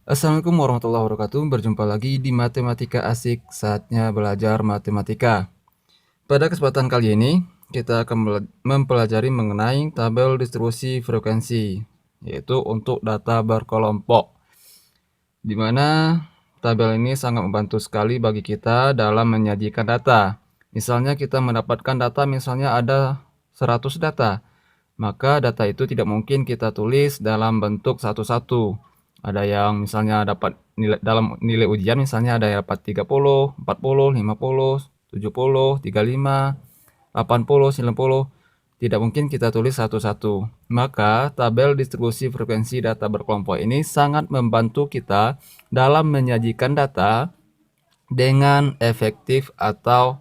Assalamualaikum warahmatullahi wabarakatuh. Berjumpa lagi di Matematika Asik, saatnya belajar matematika. Pada kesempatan kali ini, kita akan mempelajari mengenai tabel distribusi frekuensi, yaitu untuk data berkelompok, di mana tabel ini sangat membantu sekali bagi kita dalam menyajikan data. Misalnya kita mendapatkan data, misalnya ada 100 data, maka data itu tidak mungkin kita tulis dalam bentuk satu-satu. Ada yang misalnya dapat nilai dalam nilai ujian, misalnya ada yang dapat 30, 40, 50, 70, 35, 80, 90. Tidak mungkin kita tulis satu-satu. Maka tabel distribusi frekuensi data berkelompok ini sangat membantu kita dalam menyajikan data dengan efektif atau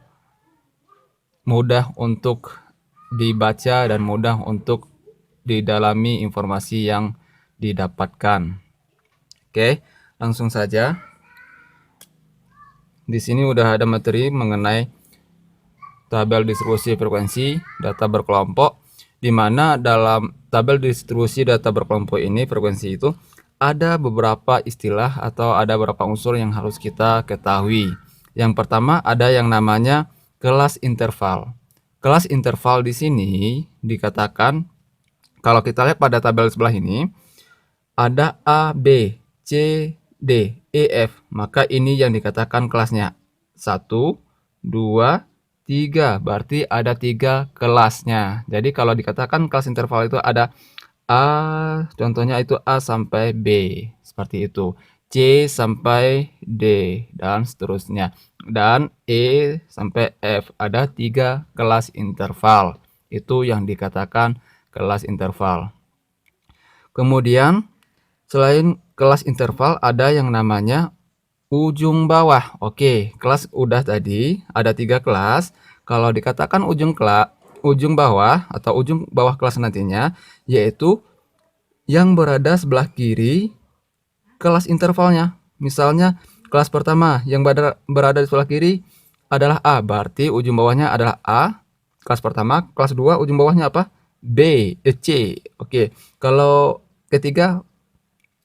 mudah untuk dibaca dan mudah untuk didalami informasi yang didapatkan. Oke, langsung saja. Di sini udah ada materi mengenai tabel distribusi frekuensi data berkelompok, di mana dalam tabel distribusi data berkelompok ini frekuensi itu ada beberapa istilah atau ada beberapa unsur yang harus kita ketahui. Yang pertama ada yang namanya kelas interval. Kelas interval di sini dikatakan, kalau kita lihat pada tabel sebelah ini, ada A, B, C, D, E, F. Maka ini yang dikatakan kelasnya 1, 2, 3. Berarti ada 3 kelasnya. Jadi kalau dikatakan kelas interval itu ada A, contohnya itu A sampai B. Seperti itu. C sampai D, dan seterusnya. Dan E sampai F. Ada 3 kelas interval. Itu yang dikatakan kelas interval. Kemudian selain kelas interval ada yang namanya ujung bawah. Oke, kelas udah tadi ada 3 kelas. Kalau dikatakan ujung bawah atau ujung bawah kelas nantinya, yaitu yang berada sebelah kiri kelas intervalnya. Misalnya kelas pertama yang berada di sebelah kiri adalah A, berarti ujung bawahnya adalah A. Kelas pertama, kelas 2 ujung bawahnya apa? B, C. Oke, kalau ketiga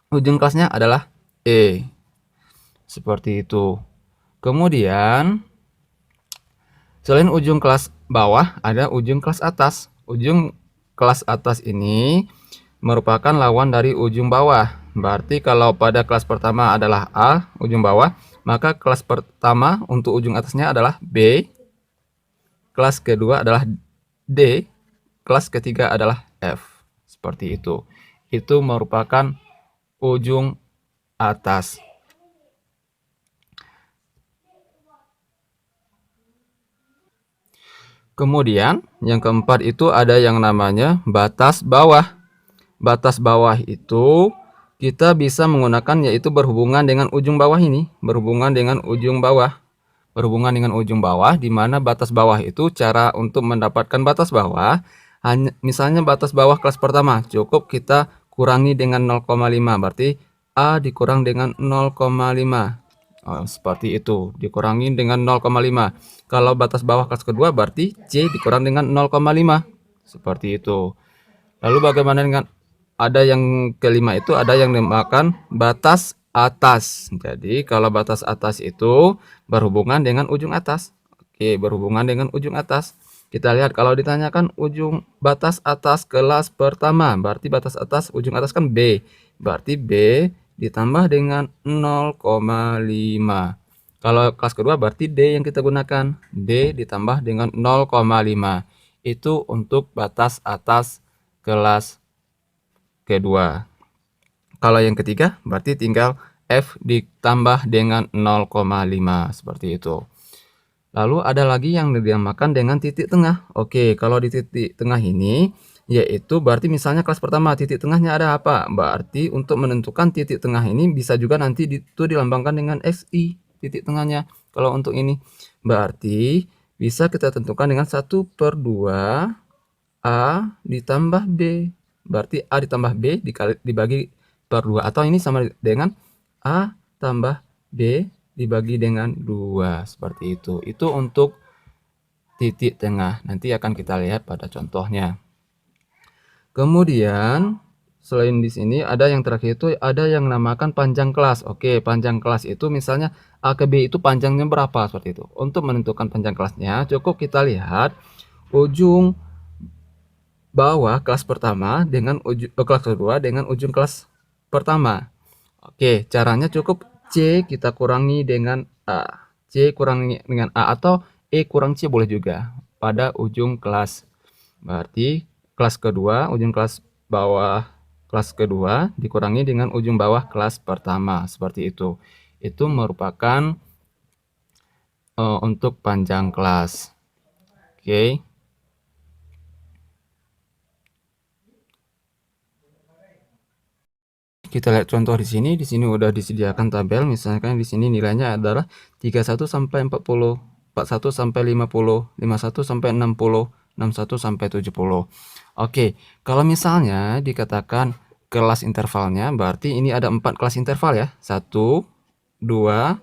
ujung kelasnya adalah E. Seperti itu. Kemudian selain ujung kelas bawah ada ujung kelas atas. Ujung kelas atas ini merupakan lawan dari ujung bawah. Berarti kalau pada kelas pertama adalah A, ujung bawah, maka kelas pertama untuk ujung atasnya adalah B, kelas kedua adalah D, kelas ketiga adalah F. Seperti itu. Itu merupakan ujung atas. Kemudian yang keempat itu ada yang namanya batas bawah. Batas bawah itu kita bisa menggunakan, yaitu berhubungan dengan ujung bawah ini, berhubungan dengan ujung bawah. Berhubungan dengan ujung bawah, di mana batas bawah itu cara untuk mendapatkan batas bawah, hanya misalnya batas bawah kelas pertama cukup kita kurangi dengan 0,5, berarti A dikurang dengan 0,5. Seperti itu, dikurangi dengan 0,5. Kalau batas bawah kelas kedua berarti C dikurang dengan 0,5. Seperti itu. Lalu bagaimana dengan ada yang kelima itu ada yang dinamakan batas atas. Jadi kalau batas atas itu berhubungan dengan ujung atas. Oke, berhubungan dengan ujung atas. Kita lihat kalau ditanyakan ujung batas atas kelas pertama, berarti batas atas ujung atas kan B. Berarti B ditambah dengan 0,5. Kalau kelas kedua berarti D yang kita gunakan. D ditambah dengan 0,5. Itu untuk batas atas kelas kedua. Kalau yang ketiga berarti tinggal F ditambah dengan 0,5. Seperti itu. Lalu ada lagi yang dinamakan dengan titik tengah. Oke, kalau di titik tengah ini yaitu berarti misalnya kelas pertama titik tengahnya ada apa? Berarti untuk menentukan titik tengah ini bisa juga nanti itu dilambangkan dengan XI titik tengahnya. Kalau untuk ini berarti bisa kita tentukan dengan 1/2 A ditambah B. Berarti A ditambah B dibagi per 2. Atau ini sama dengan A tambah B dibagi dengan 2. Seperti itu. Itu untuk titik tengah. Nanti akan kita lihat pada contohnya. Kemudian selain di sini ada yang terakhir itu ada yang namakan panjang kelas. Oke, panjang kelas itu misalnya A ke B itu panjangnya berapa seperti itu. Untuk menentukan panjang kelasnya cukup kita lihat ujung bawah kelas pertama dengan kelas kedua dengan ujung kelas pertama. Oke, caranya cukup C kita kurangi dengan A. C kurangi dengan A atau E kurang C boleh juga pada ujung kelas. Berarti kelas kedua, ujung kelas bawah kelas kedua dikurangi dengan ujung bawah kelas pertama. Seperti itu. Itu merupakan untuk panjang kelas. Oke. Kita lihat contoh di sini. Di sini udah disediakan tabel. Misalkan di sini nilainya adalah 31 sampai 40, 41 sampai 50, 51 sampai 60, 61 sampai 70. Oke, kalau misalnya dikatakan kelas intervalnya, berarti ini ada 4 kelas interval ya. 1, 2,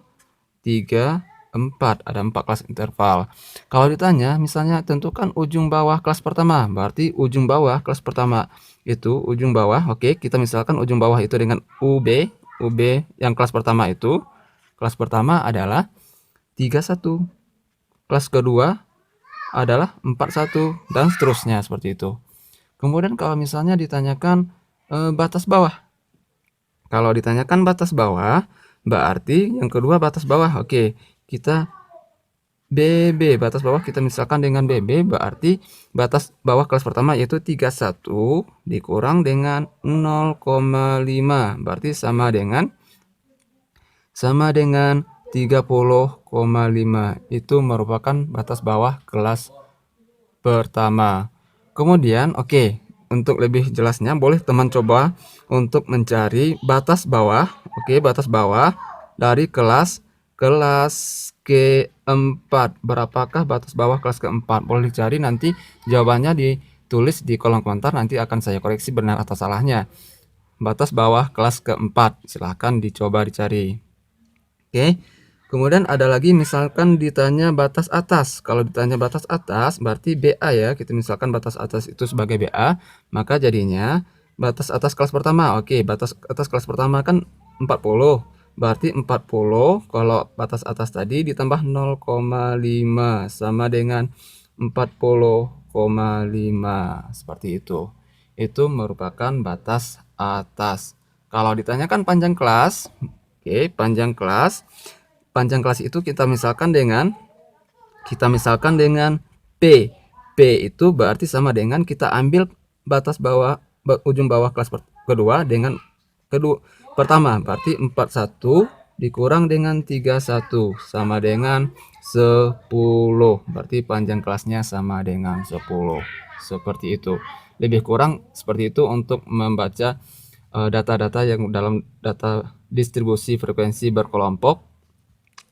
3, 4. Ada 4 kelas interval. Kalau ditanya misalnya tentukan ujung bawah kelas pertama, berarti ujung bawah kelas pertama itu ujung bawah. Oke, kita misalkan ujung bawah itu dengan UB yang kelas pertama itu. Kelas pertama adalah 31. Kelas kedua adalah 41 dan seterusnya seperti itu. Kemudian kalau misalnya ditanyakan batas bawah. Kalau ditanyakan batas bawah, berarti yang kedua batas bawah. Oke, kita BB, batas bawah kita misalkan dengan BB, berarti batas bawah kelas pertama yaitu 31 dikurang dengan 0,5, berarti sama dengan 30,5. Itu merupakan batas bawah kelas pertama. Kemudian oke, untuk lebih jelasnya boleh teman coba untuk mencari batas bawah. Oke, batas bawah dari kelas keempat. Berapakah batas bawah kelas keempat? Boleh dicari, nanti jawabannya ditulis di kolom komentar, nanti akan saya koreksi benar atau salahnya. Batas bawah kelas keempat, silahkan dicoba dicari. Oke, kemudian ada lagi misalkan ditanya batas atas. Kalau ditanya batas atas berarti BA ya, kita misalkan batas atas itu sebagai BA, maka jadinya batas atas kelas pertama. Oke, batas atas kelas pertama kan 40. Berarti 40 kalau batas atas tadi ditambah 0,5 sama dengan 40,5. Seperti itu. Itu merupakan batas atas. Kalau ditanyakan panjang kelas, oke, panjang kelas itu kita misalkan dengan P. P itu berarti sama dengan kita ambil batas bawah ujung bawah kelas kedua dengan pertama, berarti 41 dikurang dengan 31 sama dengan 10. Berarti panjang kelasnya sama dengan 10. Seperti itu. Lebih kurang seperti itu untuk membaca data-data yang dalam data distribusi frekuensi berkelompok.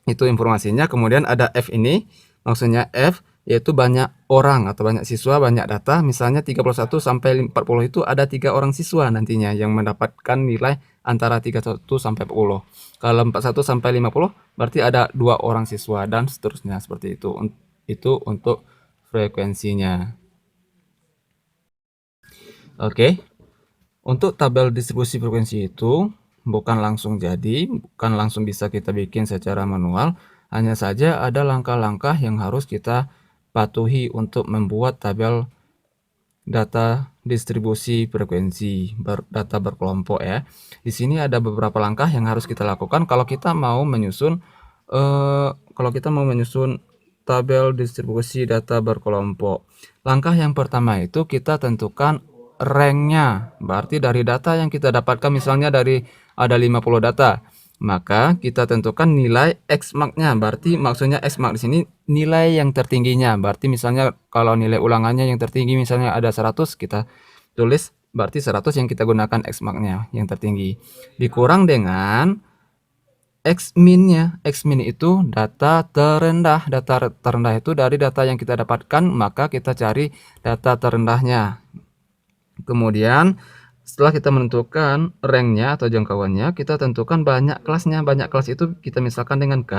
Itu informasinya. Kemudian ada F ini, maksudnya F yaitu banyak orang atau banyak siswa, banyak data. Misalnya 31 sampai 40 itu ada 3 orang siswa nantinya yang mendapatkan nilai antara 31 sampai 40. Kalau 41 sampai 50 berarti ada 2 orang siswa dan seterusnya seperti itu. Itu untuk frekuensinya. Oke. Untuk tabel distribusi frekuensi itu bukan langsung jadi, bukan langsung bisa kita bikin secara manual. Hanya saja ada langkah-langkah yang harus kita patuhi untuk membuat tabel data distribusi frekuensi data berkelompok ya. Di sini ada beberapa langkah yang harus kita lakukan kalau kita mau menyusun tabel distribusi data berkelompok. Langkah yang pertama itu kita tentukan ranknya, berarti dari data yang kita dapatkan, misalnya dari ada 50 data, maka kita tentukan nilai X-mark-nya. Berarti maksudnya X-mark di sini nilai yang tertingginya. Berarti misalnya kalau nilai ulangannya yang tertinggi misalnya ada 100, kita tulis berarti 100 yang kita gunakan X-mark-nya yang tertinggi. Dikurang dengan X-min-nya. X-min itu data terendah. Data terendah itu dari data yang kita dapatkan, maka kita cari data terendahnya. Kemudian setelah kita menentukan ranknya atau jangkauannya, kita tentukan banyak kelasnya. Banyak kelas itu kita misalkan dengan K,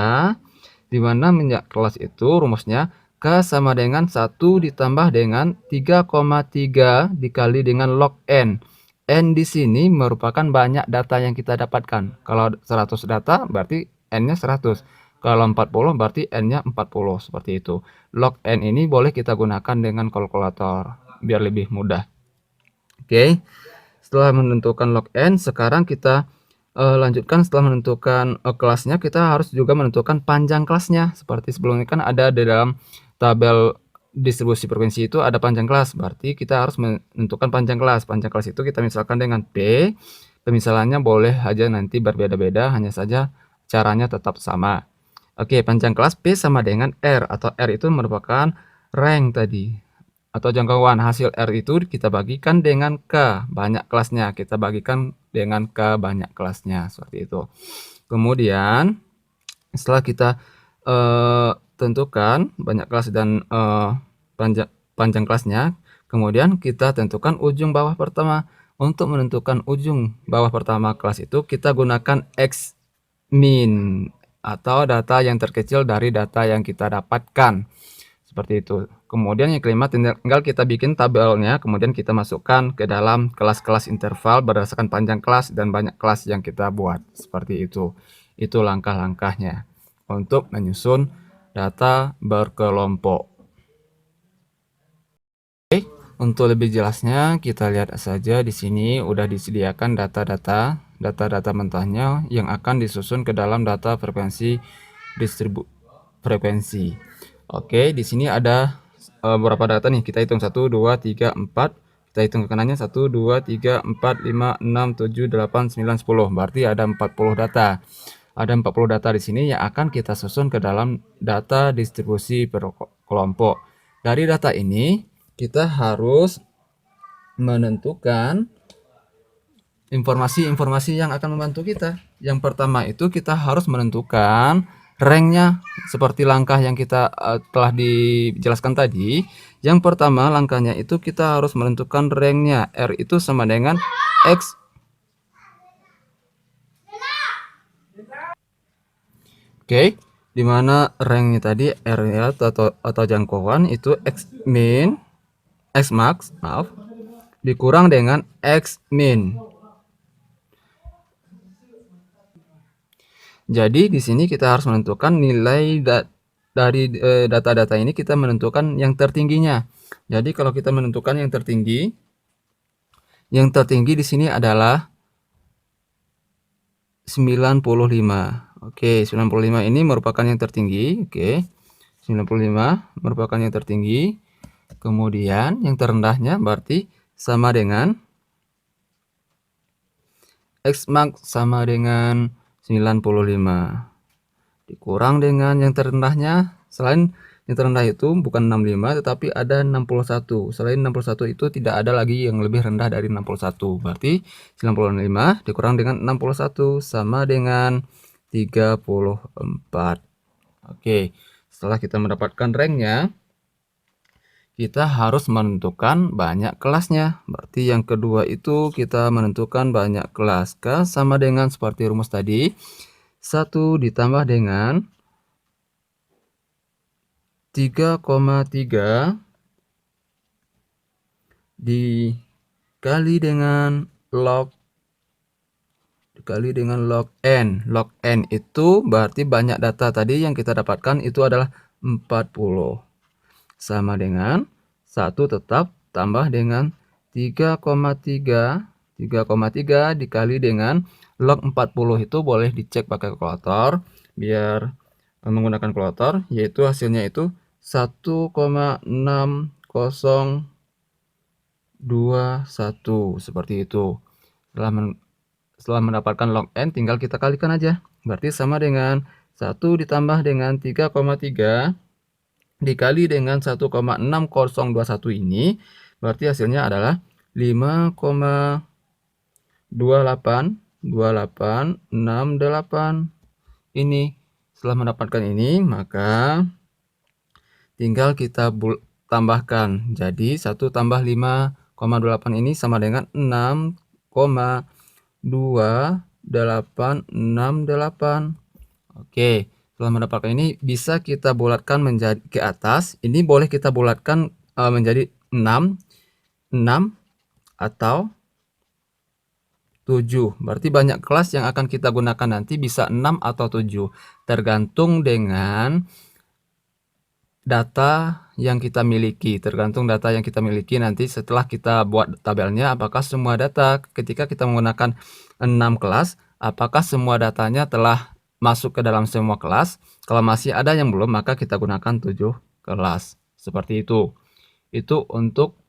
di mana banyak kelas itu rumusnya K sama dengan 1 ditambah dengan 3,3 dikali dengan log N. N di sini merupakan banyak data yang kita dapatkan. Kalau 100 data berarti N-nya 100. Kalau 40 berarti N-nya 40, seperti itu. Log N ini boleh kita gunakan dengan kalkulator biar lebih mudah. Oke. Setelah menentukan log N, sekarang kita lanjutkan. Setelah menentukan kelasnya, kita harus juga menentukan panjang kelasnya. Seperti sebelumnya kan ada di dalam tabel distribusi frekuensi itu ada panjang kelas, berarti kita harus menentukan panjang kelas. Panjang kelas itu kita misalkan dengan P. Pemisalannya boleh aja nanti berbeda-beda, hanya saja caranya tetap sama. Oke, panjang kelas P sama dengan R, atau R itu merupakan rank tadi, atau jangkauan. Hasil R itu kita bagikan dengan K, banyak kelasnya. Kita bagikan dengan K, banyak kelasnya, seperti itu. Kemudian setelah kita tentukan banyak kelas dan panjang kelasnya, kemudian kita tentukan ujung bawah pertama. Untuk menentukan ujung bawah pertama kelas itu kita gunakan X min, atau data yang terkecil dari data yang kita dapatkan, seperti itu. Kemudian yang kelima, tinggal kita bikin tabelnya, kemudian kita masukkan ke dalam kelas-kelas interval berdasarkan panjang kelas dan banyak kelas yang kita buat, seperti itu. Itu langkah-langkahnya untuk menyusun data berkelompok. Oke, untuk lebih jelasnya kita lihat saja di sini udah disediakan data mentahnya yang akan disusun ke dalam data frekuensi frekuensi. Oke, di sini ada beberapa data nih. Kita hitung 1 2 3 4. Kita hitung ke kanannya 1 2 3 4 5 6 7 8 9 10. Berarti ada 40 data. Ada 40 data di sini yang akan kita susun ke dalam data distribusi per kelompok. Dari data ini kita harus menentukan informasi-informasi yang akan membantu kita. Yang pertama itu kita harus menentukan ranknya, seperti langkah yang kita telah dijelaskan tadi. Yang pertama langkahnya itu kita harus menentukan ranknya. R itu sama dengan X. Oke, dimana ranknya tadi R ya, atau jangkauan itu X min, X max, maaf, dikurang dengan X min. Jadi di sini kita harus menentukan nilai dari data-data ini, kita menentukan yang tertingginya. Jadi kalau kita menentukan yang tertinggi di sini adalah 95. Oke, 95 ini merupakan yang tertinggi. Oke, 95 merupakan yang tertinggi. Kemudian yang terendahnya berarti sama dengan X max sama dengan 95 dikurang dengan yang terendahnya. Selain yang terendah itu bukan 65 tetapi ada 61. Selain 61 itu tidak ada lagi yang lebih rendah dari 61. Berarti 95 dikurang dengan 61 sama dengan 34. Oke, setelah kita mendapatkan ranknya, kita harus menentukan banyak kelasnya. Berarti yang kedua itu kita menentukan banyak kelas. K sama dengan seperti rumus tadi, 1 ditambah dengan 3,3 dikali dengan log N. Log N itu berarti banyak data tadi yang kita dapatkan itu adalah 40. Sama dengan 1 tetap tambah dengan 3,3 dikali dengan log 40 itu boleh dicek pakai kalkulator biar menggunakan kalkulator, yaitu hasilnya itu 1,6021 seperti itu. Setelah mendapatkan log N tinggal kita kalikan aja. Berarti sama dengan 1 ditambah dengan 3,3 dikali dengan 1,6021 ini, berarti hasilnya adalah 5,286868 ini. Setelah mendapatkan ini, maka tinggal kita tambahkan. Jadi 1 tambah 5,28 ini sama dengan 6,2868. Oke, setelah mendapatkan ini bisa kita bulatkan menjadi ke atas. Ini boleh kita bulatkan menjadi 6 atau 7. Berarti banyak kelas yang akan kita gunakan nanti bisa 6 atau 7. Tergantung dengan data yang kita miliki. Tergantung data yang kita miliki nanti setelah kita buat tabelnya, apakah semua data ketika kita menggunakan 6 kelas, apakah semua datanya telah masuk ke dalam semua kelas. Kalau masih ada yang belum, maka kita gunakan 7 kelas. Seperti itu. Itu untuk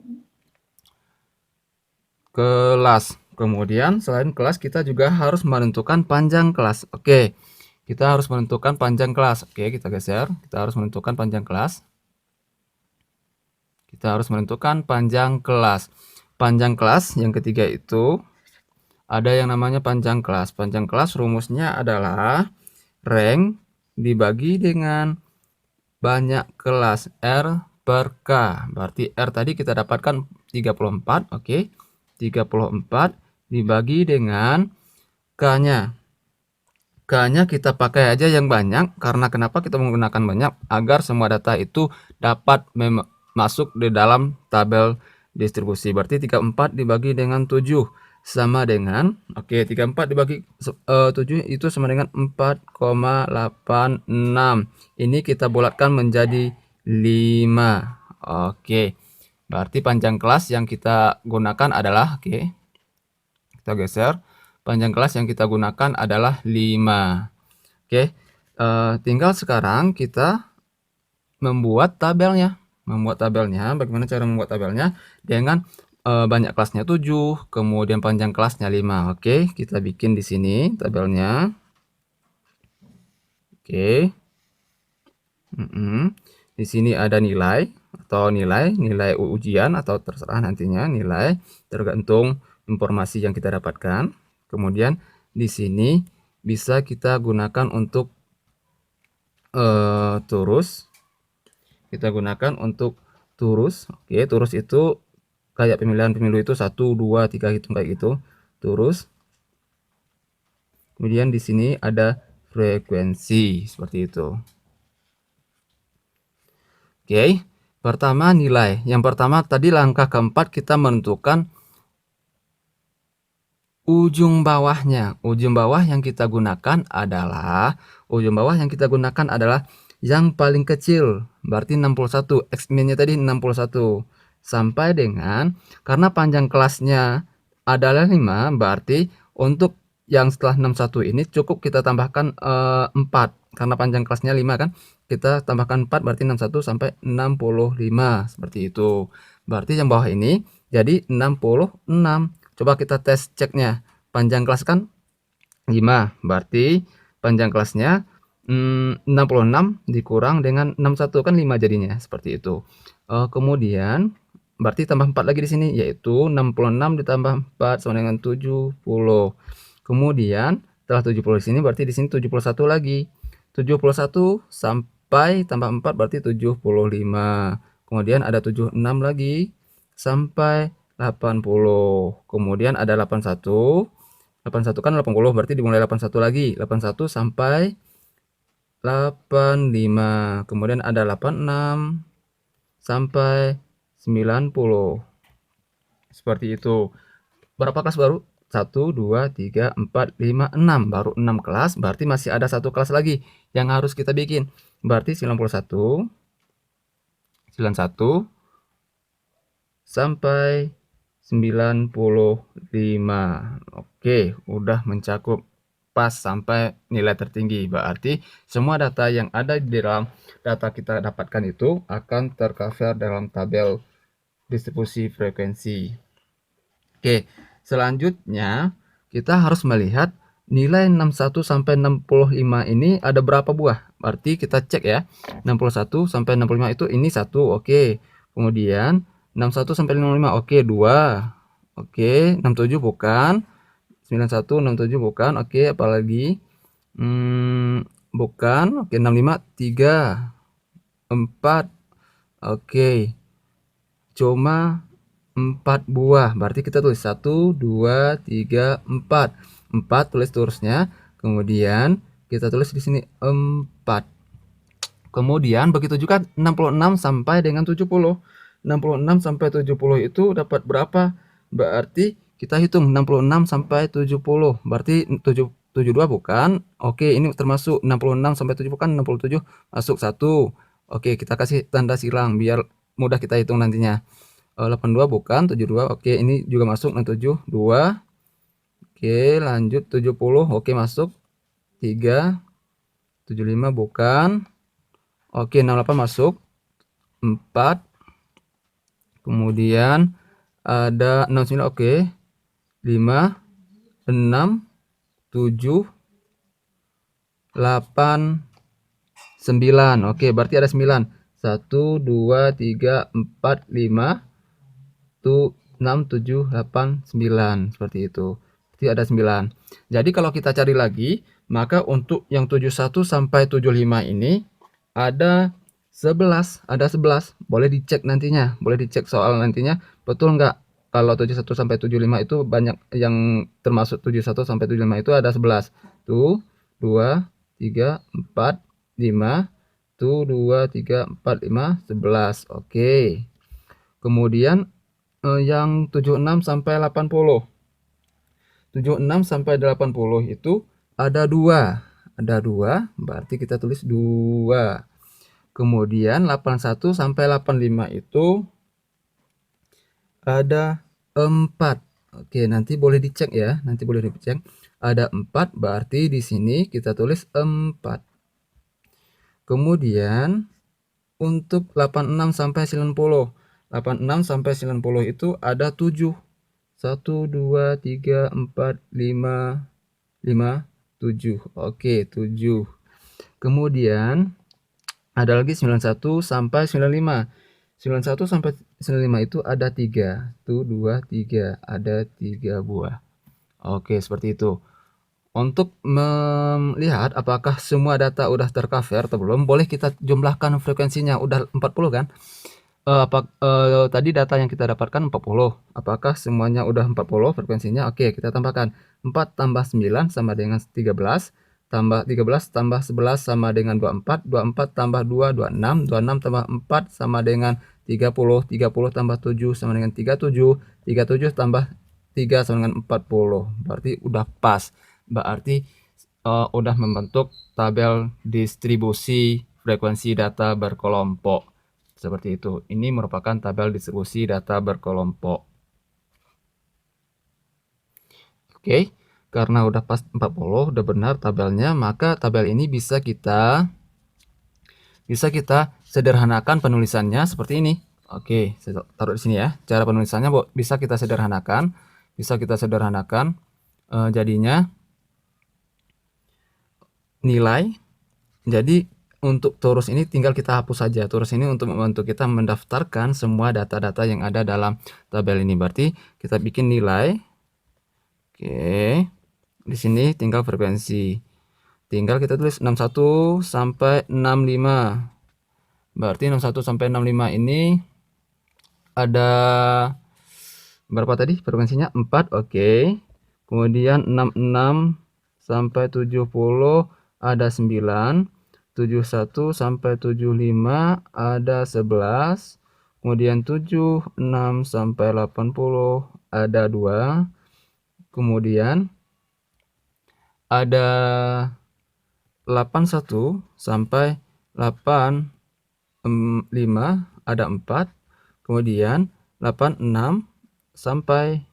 kelas. Kemudian selain kelas kita juga harus menentukan panjang kelas. Oke, kita harus menentukan panjang kelas. Oke, kita geser. Kita harus menentukan panjang kelas. Kita harus menentukan panjang kelas. Panjang kelas yang ketiga itu ada yang namanya panjang kelas. Panjang kelas rumusnya adalah rank dibagi dengan banyak kelas R per K. Berarti R tadi kita dapatkan 34, oke. 34 dibagi dengan K-nya. K-nya kita pakai aja yang banyak, karena kenapa kita menggunakan banyak? Agar semua data itu dapat masuk di dalam tabel distribusi. Berarti 34 dibagi dengan 7 sama dengan, oke, 34 dibagi 7 itu sama dengan 4,86. Ini kita bulatkan menjadi 5. Oke. Berarti panjang kelas yang kita gunakan adalah, oke, kita geser. Panjang kelas yang kita gunakan adalah 5. Oke, tinggal sekarang kita membuat tabelnya. Bagaimana cara membuat tabelnya? Dengan banyak kelasnya 7, kemudian panjang kelasnya 5. Oke, kita bikin di sini tabelnya. Oke. Di sini ada nilai atau nilai ujian atau terserah nantinya nilai tergantung informasi yang kita dapatkan. Kemudian di sini bisa kita gunakan untuk turus. Kita gunakan untuk turus. Oke, turus itu kayak pemilihan pemilu itu 1, 2, 3 hitung kayak gitu. Turus. Kemudian di sini ada frekuensi seperti itu. Oke, pertama nilai. Yang pertama tadi langkah keempat kita menentukan ujung bawahnya. Ujung bawah yang kita gunakan adalah yang paling kecil. Berarti 61. X-min-nya tadi 61. Sampai dengan, karena panjang kelasnya adalah 5, berarti untuk yang setelah 61 ini cukup kita tambahkan 4. Karena panjang kelasnya 5 kan. Kita tambahkan 4 berarti 61 sampai 65. Seperti itu. Berarti yang bawah ini jadi 66. Coba kita tes ceknya. Panjang kelas kan 5. Berarti panjang kelasnya 66 dikurang dengan 61 kan 5 jadinya. Seperti itu. Kemudian berarti tambah 4 lagi di sini, yaitu 66 ditambah 4 sama dengan 70. Kemudian setelah 70 di sini berarti di sini 71 lagi. 71 sampai tambah 4 berarti 75. Kemudian ada 76 lagi sampai 80. Kemudian ada 81. 81 kan 80, berarti dimulai 81 lagi. 81 sampai 85. Kemudian ada 86 sampai 90. Seperti itu. Berapa kelas baru? 1, 2, 3, 4, 5, 6. Baru 6 kelas, berarti masih ada 1 kelas lagi yang harus kita bikin. Berarti 91 sampai 95. Oke, udah mencakup pas sampai nilai tertinggi. Berarti semua data yang ada di dalam data kita dapatkan itu akan tercover dalam tabel distribusi frekuensi. Oke, selanjutnya kita harus melihat nilai 61 sampai 65 ini ada berapa buah. Berarti kita cek ya. 61 sampai 65 itu ini 1, oke. Kemudian 61 sampai 55, oke, 2. Oke, 67 bukan. 91, 67 bukan. Oke, apalagi? Bukan. Oke, 65, 3, 4. Oke. Cuma 4 buah. Berarti kita tulis 1, 2, 3, 4. 4 tulis terusnya. Kemudian kita tulis di sini 4. Kemudian begitu juga 66 sampai dengan 70. 66 sampai 70 itu dapat berapa? Berarti kita hitung 66 sampai 70, berarti 72 bukan? Oke, ini termasuk 66 sampai 70 kan 67 masuk 1. Oke, kita kasih tanda silang biar mudah kita hitung nantinya. 82 bukan, 72. Oke, ini juga masuk 72. Oke, lanjut 70. Oke, masuk 3. 75 bukan. Oke, 68 masuk 4. Kemudian ada 69. Oke. 5, 6, 7, 8, 9. Oke, berarti ada 9. 1, 2, 3, 4, 5, 6, 7, 8, 9. Seperti itu. Berarti ada 9. Jadi kalau kita cari lagi, maka untuk yang 71 sampai 75 ini ada 11. Ada 11. Boleh dicek nantinya. Boleh dicek soal nantinya. Betul nggak? Kalau 71 sampai 75 itu banyak yang termasuk 71 sampai 75 itu ada 11. Tuh, 2, 3, 4, 5. Tuh, 2, 3, 4, 5, 11. Oke. Kemudian yang 76 sampai 80. 76 sampai 80 itu ada 2. Ada 2, berarti kita tulis 2. Kemudian 81 sampai 85 itu ada 4. Oke, nanti boleh dicek ya, nanti boleh dicek. Ada 4, berarti di sini kita tulis 4. Kemudian untuk 86 sampai 90. 86 sampai 90 itu ada 7. 1, 2, 3, 4, 5, 7. Oke, 7. Kemudian ada lagi 91 sampai 95. 91 sampai 95 itu ada 3. Tuh, 2, 3. Ada 3 buah. Oke, seperti itu. Untuk melihat apakah semua data udah tercover atau belum, boleh kita jumlahkan frekuensinya. Udah 40 kan? Tadi data yang kita dapatkan 40. Apakah semuanya udah 40 frekuensinya? Oke, kita tambahkan. 4 tambah 9 sama dengan 13. Tambah 13 tambah 11 sama dengan 24. 24 tambah 2, 26. 26 tambah 4 sama dengan 30. 30 tambah 7 sama dengan 37. 37 tambah 3 sama dengan 40. Berarti udah pas. Berarti udah membentuk tabel distribusi frekuensi data berkelompok. Seperti itu. Ini merupakan tabel distribusi data berkelompok. Oke, karena udah pas 40, udah benar tabelnya, maka tabel ini bisa kita sederhanakan penulisannya seperti ini. Oke, saya taruh di sini ya. Cara penulisannya bisa kita sederhanakan, jadinya nilai. Jadi untuk Torus ini tinggal kita hapus saja. Torus ini untuk membantu kita mendaftarkan semua data-data yang ada dalam tabel ini. Berarti kita bikin nilai. Oke. Di sini tinggal frekuensi. Tinggal kita tulis 61 sampai 65. Berarti 61 sampai 65 ini ada berapa tadi frekuensinya? 4. Oke. Kemudian 66 sampai 70 ada 9. 71 sampai 75 ada 11. Kemudian 76 sampai 80 ada 2. Kemudian ada 81 sampai 85 ada 4. Kemudian 86 sampai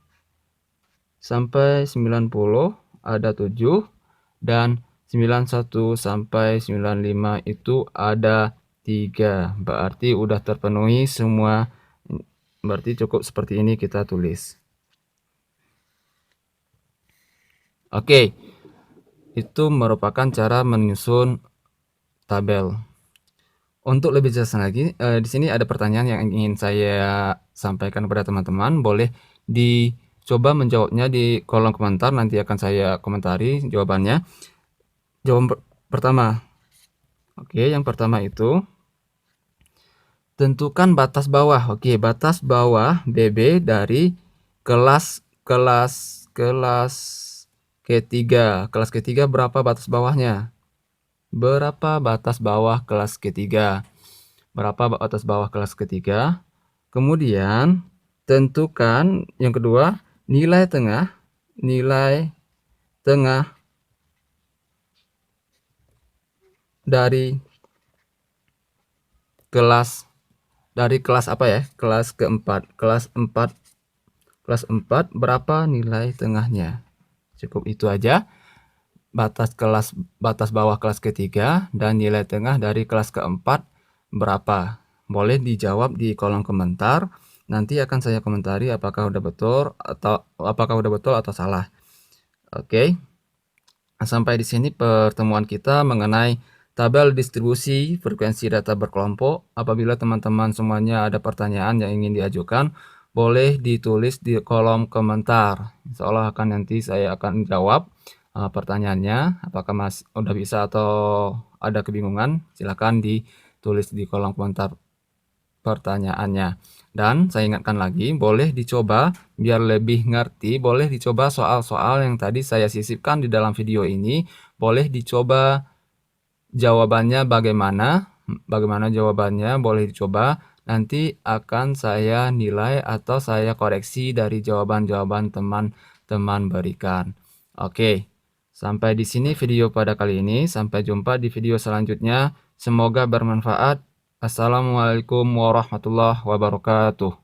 90 ada 7. Dan 91 sampai 95 itu ada 3. Berarti udah terpenuhi semua. Berarti cukup seperti ini kita tulis. Oke. Itu merupakan cara menyusun tabel. Untuk lebih jelas lagi, di sini ada pertanyaan yang ingin saya sampaikan kepada teman-teman. Boleh dicoba menjawabnya di kolom komentar. Nanti akan saya komentari jawabannya. Jawaban pertama. Oke, yang pertama itu tentukan batas bawah. Oke, batas bawah BB dari kelas K3. Kelas K3 berapa batas bawahnya? Berapa batas bawah kelas K3? Berapa batas bawah kelas K3? Kemudian tentukan yang kedua nilai tengah dari kelas apa ya? Kelas keempat. Kelas 4 berapa nilai tengahnya? Cukup itu aja. Batas bawah kelas ketiga dan nilai tengah dari kelas keempat berapa? Boleh dijawab di kolom komentar. Nanti akan saya komentari apakah udah betul atau salah. Oke. Sampai di sini pertemuan kita mengenai tabel distribusi frekuensi data berkelompok. Apabila teman-teman semuanya ada pertanyaan yang ingin diajukan, boleh ditulis di kolom komentar. Insya Allah nanti saya akan jawab pertanyaannya. Apakah udah bisa atau ada kebingungan, silakan ditulis di kolom komentar pertanyaannya. Dan saya ingatkan lagi, boleh dicoba biar lebih ngerti, boleh dicoba soal-soal yang tadi saya sisipkan di dalam video ini. Boleh dicoba jawabannya bagaimana jawabannya, boleh dicoba. Nanti akan saya nilai atau saya koreksi dari jawaban-jawaban teman-teman berikan. Oke, sampai di sini video pada kali ini. Sampai jumpa di video selanjutnya. Semoga bermanfaat. Assalamualaikum warahmatullahi wabarakatuh.